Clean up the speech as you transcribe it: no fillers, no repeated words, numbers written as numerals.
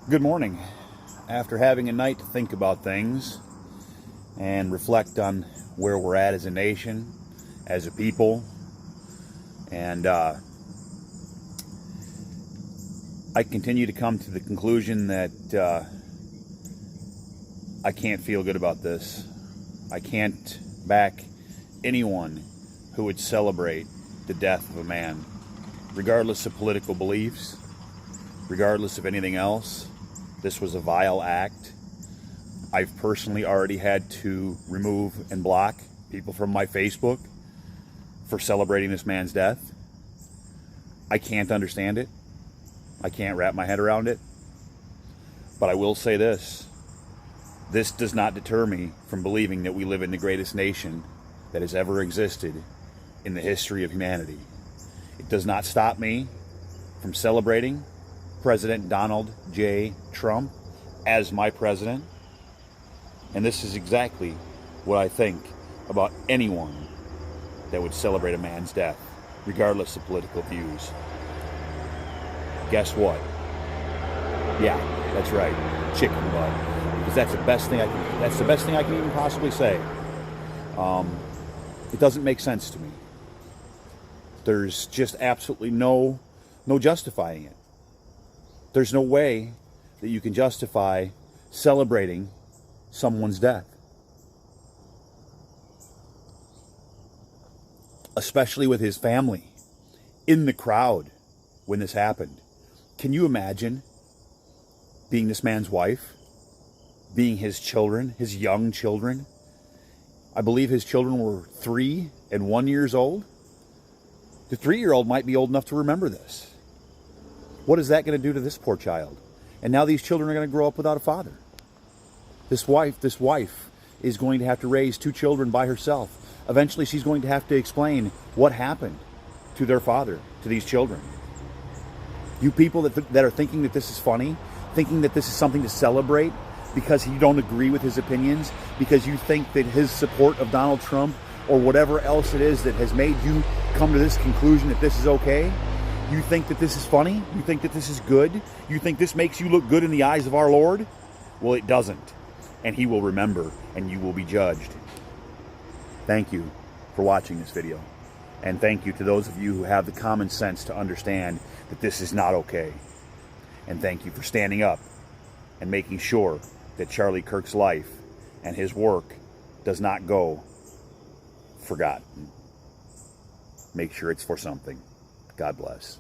Good morning. After having a night to think about things and reflect on where we're at as a nation, as a people, and I continue to come to the conclusion that I can't feel good about this. I can't back anyone who would celebrate the death of a man, regardless of political beliefs, regardless of anything else. This was a vile act. I've personally already had to remove and block people from my Facebook for celebrating this man's death. I can't understand it. I can't wrap my head around it. But I will say this. This does not deter me from believing that we live in the greatest nation that has ever existed in the history of humanity. It does not stop me from celebrating President Donald J. Trump as my president. And this is exactly what I think about anyone that would celebrate a man's death, regardless of political views. Guess what? Yeah, that's right. Chicken butt. Because that's the best thing I can even possibly say. It doesn't make sense to me. There's just absolutely no justifying it. There's no way that you can justify celebrating someone's death. Especially with his family in the crowd when this happened. Can you imagine being this man's wife? Being his children, his young children? I believe his children were 3 and 1 years old. The 3-year-old might be old enough to remember this. What is that going to do to this poor child? And now these children are going to grow up without a father. This wife is going to have to raise 2 children by herself. Eventually she's going to have to explain what happened to their father, to these children. You people that are thinking that this is funny, thinking that this is something to celebrate because you don't agree with his opinions, because you think that his support of Donald Trump or whatever else it is that has made you come to this conclusion that this is okay, you think that this is funny? You think that this is good? You think this makes you look good in the eyes of our Lord? Well, it doesn't. And he will remember, and you will be judged. Thank you for watching this video. And thank you to those of you who have the common sense to understand that this is not okay. And thank you for standing up and making sure that Charlie Kirk's life and his work does not go forgotten. Make sure it's for something. God bless.